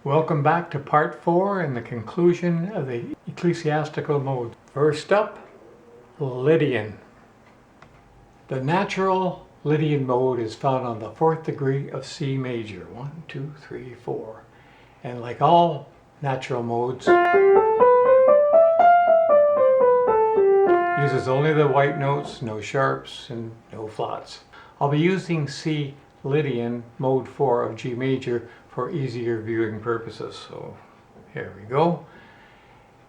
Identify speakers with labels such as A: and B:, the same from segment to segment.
A: Welcome back to part 4 and the conclusion of the ecclesiastical mode. First up, Lydian. The natural Lydian mode is found on the 4th degree of C major. 1, 2, 3, 4. And like all natural modes, uses only the white notes, no sharps and no flats. I'll be using C Lydian mode 4 of G major for easier viewing purposes. So here we go.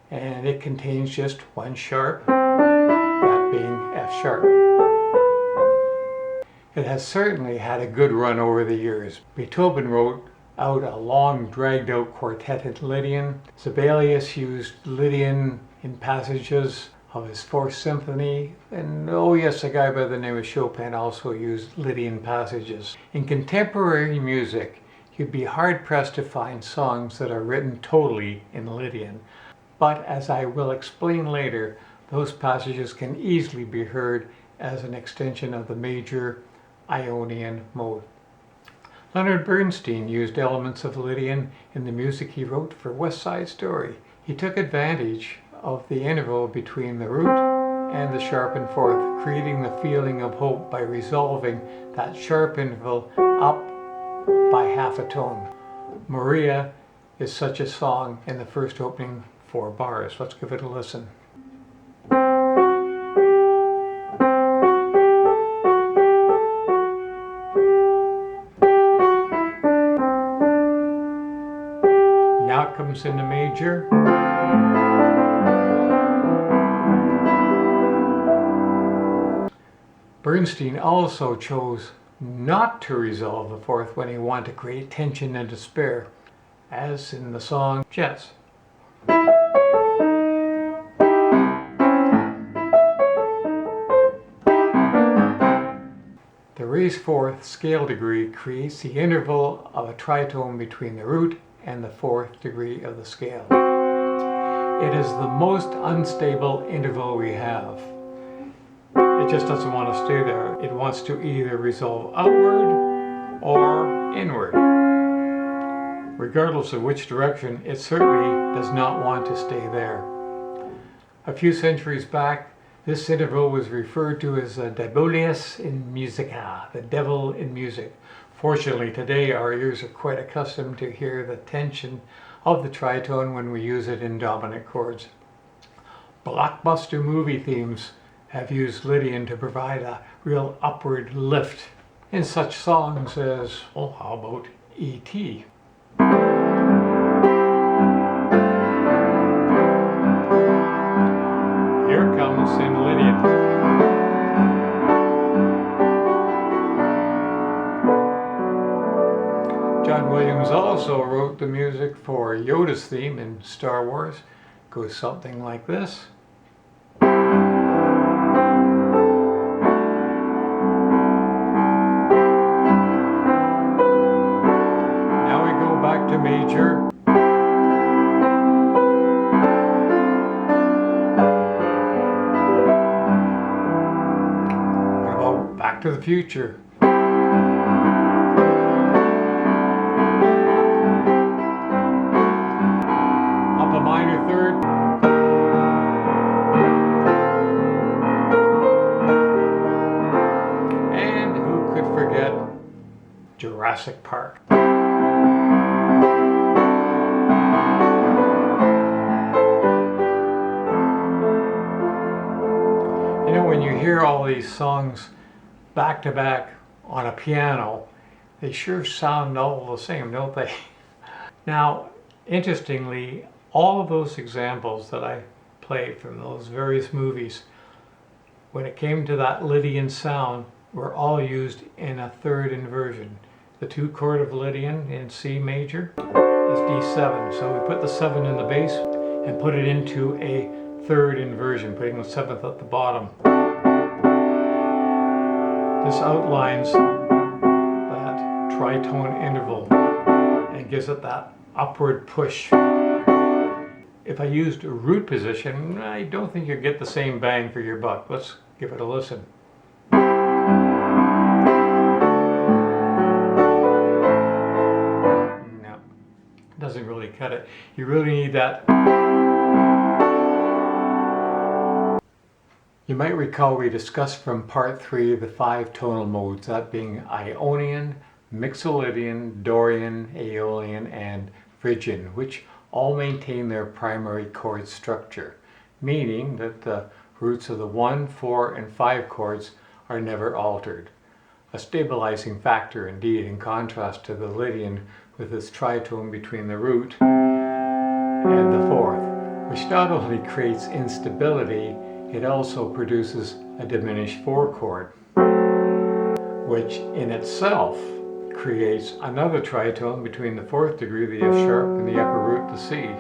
A: And it contains just one sharp, that being F sharp. It has certainly had a good run over the years. Beethoven wrote out a long dragged out quartet in Lydian. Sibelius used Lydian in passages of his 4th symphony, and oh yes, a guy by the name of Chopin also used Lydian passages. In contemporary music, you'd be hard-pressed to find songs that are written totally in Lydian, but as I will explain later, those passages can easily be heard as an extension of the major Ionian mode. Leonard Bernstein used elements of Lydian in the music he wrote for West Side Story. He took advantage of the interval between the root and the sharpened 4th, creating the feeling of hope by resolving that sharp interval up by half a tone. Maria is such a song in the first opening 4 bars. Let's give it a listen. Now it comes into major. Bernstein also chose not to resolve the 4th when he wanted to create tension and despair, as in the song Jets. The raised 4th scale degree creates the interval of a tritone between the root and the 4th degree of the scale. It is the most unstable interval we have. It just doesn't want to stay there. It wants to either resolve outward or inward. Regardless of which direction, it certainly does not want to stay there. A few centuries back, this interval was referred to as the Diabolius in Musica, the devil in music. Fortunately, today our ears are quite accustomed to hear the tension of the tritone when we use it in dominant chords. Blockbuster movie themes have used Lydian to provide a real upward lift in such songs as, well, how about E.T.? Here comes in Lydian. John Williams also wrote the music for Yoda's theme in Star Wars. It goes something like this. To major. What about Back to the Future? Up a minor 3rd. And who could forget Jurassic Park? You know, when you hear all these songs back to back on a piano, they sure sound all the same, don't they? Now, interestingly, all of those examples that I played from those various movies, when it came to that Lydian sound, were all used in a 3rd inversion. The 2 chord of Lydian in C major is D7, so we put the 7 in the bass and put it into a 3rd inversion, putting the 7th at the bottom. This outlines that tritone interval and gives it that upward push. If I used a root position, I don't think you'll get the same bang for your buck. Let's give it a listen. doesn't really cut it. You really need that. You might recall we discussed from part 3 the 5 tonal modes, that being Ionian, Mixolydian, Dorian, Aeolian, and Phrygian, which all maintain their primary chord structure, meaning that the roots of the 1, 4, and 5 chords are never altered. A stabilizing factor indeed, in contrast to the Lydian with its tritone between the root and the fourth, which not only creates instability, it also produces a diminished 4 chord, which in itself creates another tritone between the 4th degree, the F sharp, and the upper root, the C.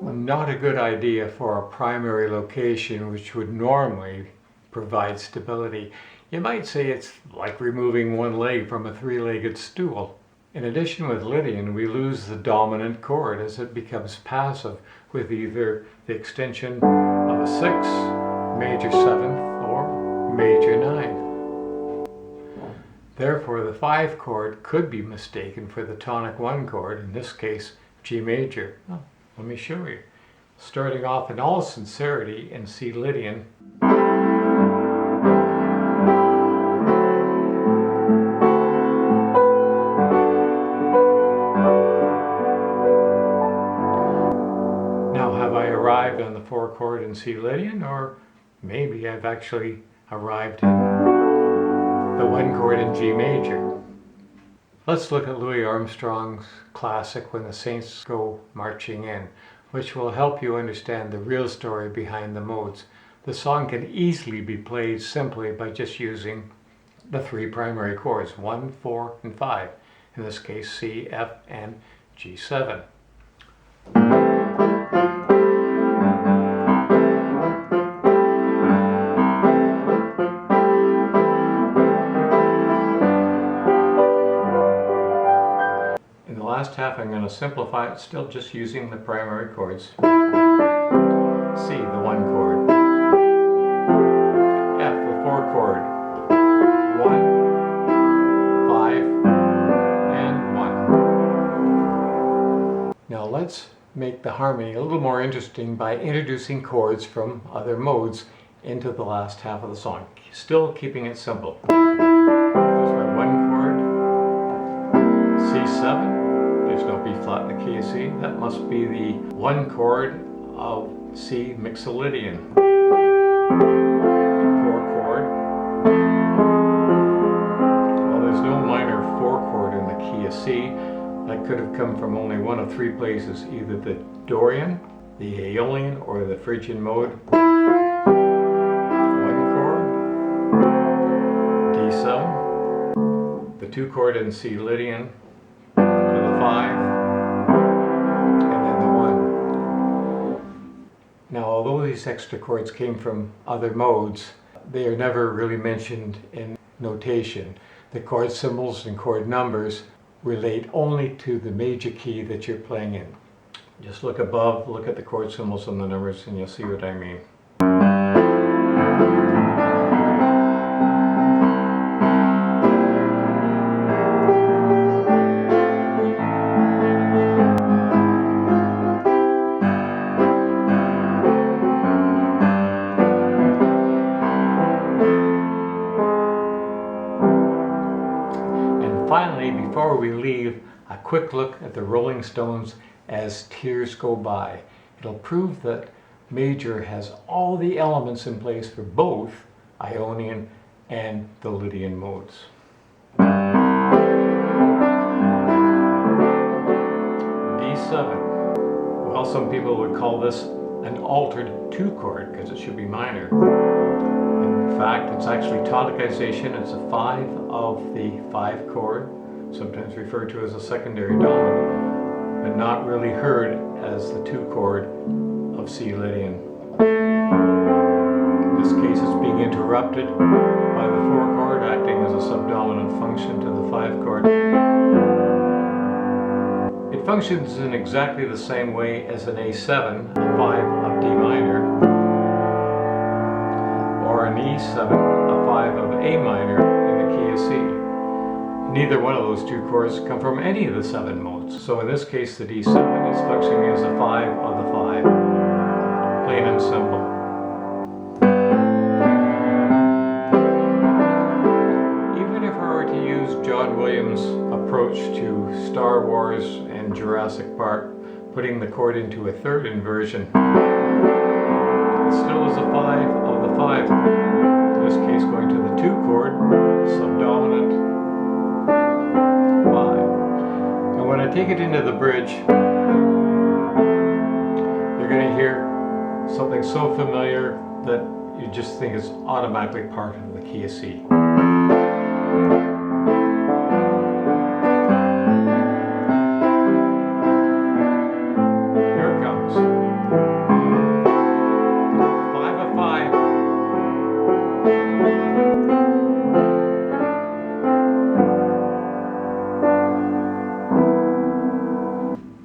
A: Not a good idea for a primary location which would normally provide stability. You might say it's like removing one leg from a 3-legged stool. In addition, with Lydian, we lose the dominant chord as it becomes passive with either the extension of a 6, major 7th, or major 9. Therefore, the 5 chord could be mistaken for the tonic 1 chord, in this case G major. Oh, let me show you. Starting off in all sincerity in C Lydian. Now, have I arrived on the 4 chord in C Lydian, or maybe I've actually arrived in the 1 chord in G major? Let's look at Louis Armstrong's classic When the Saints Go Marching In, which will help you understand the real story behind the modes. The song can easily be played simply by just using the 3 primary chords, 1, 4, and 5. In this case, C, F, and G7. In the last half, I'm going to simplify it, still just using the primary chords. C, the 1 chord. F, the 4 chord. 1, 5, and 1. Now let's make the harmony a little more interesting by introducing chords from other modes into the last half of the song, still keeping it simple. There's my 1 chord, C7. There's no B flat in the key of C. That must be the 1 chord of C Mixolydian. 4 chord. Well, there's no minor 4 chord in the key of C. That could have come from only one of 3 places, either the Dorian, the Aeolian, or the Phrygian mode. 1 chord, D7, the 2 chord in C Lydian, to the 5, and then the 1. Now, although these extra chords came from other modes, they are never really mentioned in notation. The chord symbols and chord numbers relate only to the major key that you're playing in. Just look above, look at the chord symbols and the numbers, and you'll see what I mean. Finally, before we leave, a quick look at the Rolling Stones As Tears Go By. It'll prove that major has all the elements in place for both Ionian and the Lydian modes. D7. Well, some people would call this an altered 2 chord because it should be minor. In fact, it's actually tonicization. It's a 5 of the 5 chord, sometimes referred to as a secondary dominant, but not really heard as the 2 chord of C Lydian. In this case, it's being interrupted by the 4 chord, acting as a subdominant function to the 5 chord. It functions in exactly the same way as an A7, a 5 of D minor, or an E7, a 5 of A minor in the key of C. neither one of those two chords come from any of the 7 modes. So in this case, the D7 is functioning as a 5 of the 5. Plain and simple. Even if I were to use John Williams' approach to Star Wars and Jurassic Park, putting the chord into a 3rd inversion, it still is a 5 of the 5. In this case, going to the 2 chord, subdominant 5. And when I take it into the bridge, you're going to hear something so familiar that you just think it's automatically part of the key of C.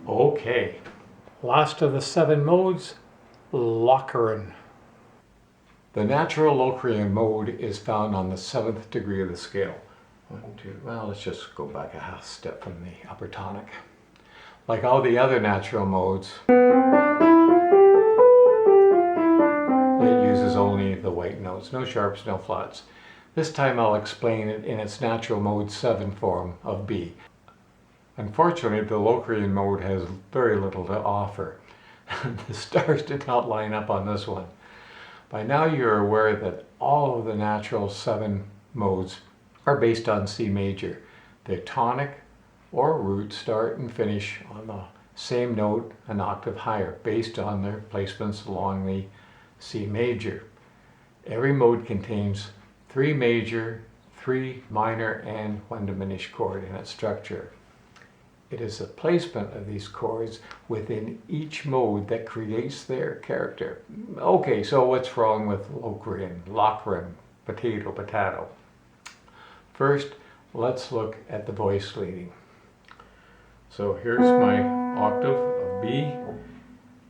A: Okay, last of the 7 modes, LOCRAIN. The natural LOCRAIN mode is found on the 7th degree of the scale. 1, 2, well, let's just go back a half step from the upper tonic. Like all the other natural modes, it uses only the white notes, no sharps, no flats. This time I'll explain it in its natural mode 7 form of B. Unfortunately, the LOCRAIN mode has very little to offer. The stars did not line up on this one. By now you're aware that all of the natural 7 modes are based on C major. The tonic or root start and finish on the same note an octave higher, based on their placements along the C major. Every mode contains 3 major, 3 minor, and 1 diminished chord in its structure. It is the placement of these chords within each mode that creates their character. Okay, so what's wrong with LOCRAIN, potato, potato? First, let's look at the voice leading. So here's my octave of B.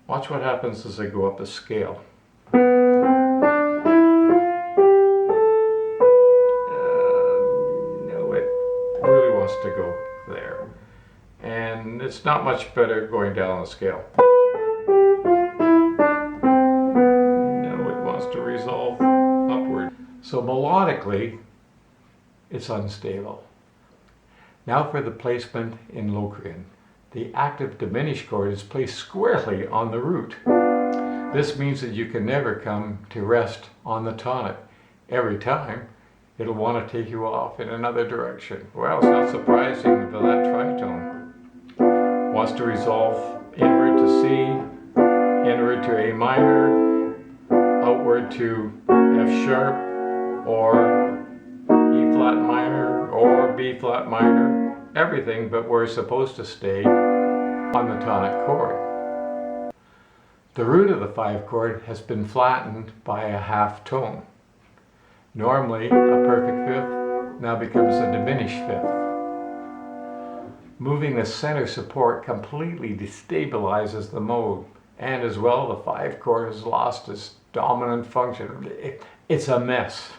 A: Watch what happens as I go up a scale. No, it really wants to go there. And it's not much better going down the scale. No, it wants to resolve upward. So melodically, it's unstable. Now for the placement in LOCRAIN. The active diminished chord is placed squarely on the root. This means that you can never come to rest on the tonic. Every time, it'll want to take you off in another direction. Well, it's not surprising for that tritone. Wants to resolve inward to C, inward to A minor, outward to F sharp, or E flat minor, or B flat minor, everything but we're supposed to stay on the tonic chord. The root of the 5 chord has been flattened by a half tone. Normally, a perfect 5th now becomes a diminished 5th. Moving the center support completely destabilizes the mode, and as well the 5 chord has lost its dominant function. It's a mess.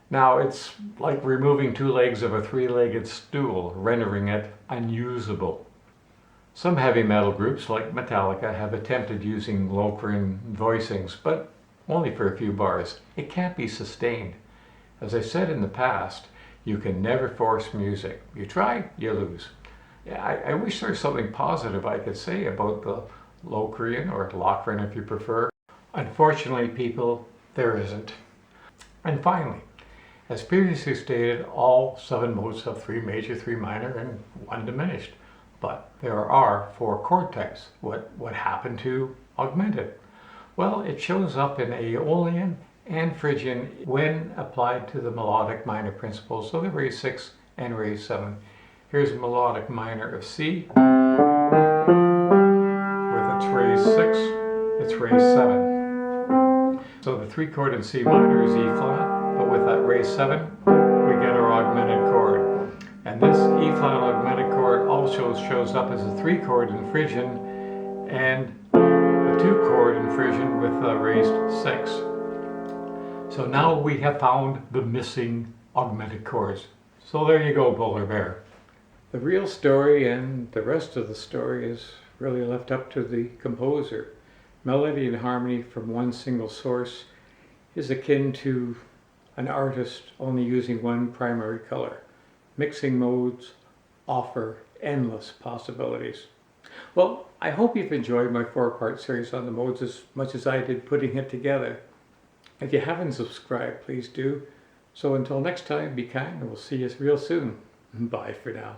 A: Now it's like removing 2 legs of a 3-legged stool, rendering it unusable. Some heavy metal groups like Metallica have attempted using LOCRAIN voicings, but only for a few bars. It can't be sustained. As I said in the past, you can never force music. You try, you lose. Yeah, I wish there was something positive I could say about the LOCRAIN, or LOCRAIN if you prefer. Unfortunately, people, there isn't. And finally, as previously stated, all 7 modes have 3 major, 3 minor, and 1 diminished. But there are 4 chord types. What happened to augmented? Well, it shows up in Aeolian and Phrygian when applied to the melodic minor principles of the raise 6 and raise 7. Here's a melodic minor of C. With its raise 6, it's raise 7. So the 3 chord in C minor is E flat, but with that raise 7, we get our augmented chord. And this E flat augmented chord also shows up as a 3 chord in Phrygian and a 2 chord in Phrygian with a raised 6. So now we have found the missing augmented chords. So there you go, Polar Bear. The real story and the rest of the story is really left up to the composer. Melody and harmony from one single source is akin to an artist only using one primary color. Mixing modes offer endless possibilities. Well, I hope you've enjoyed my 4-part series on the modes as much as I did putting it together. If you haven't subscribed, please do. So until next time, be kind and we'll see you real soon. Bye for now.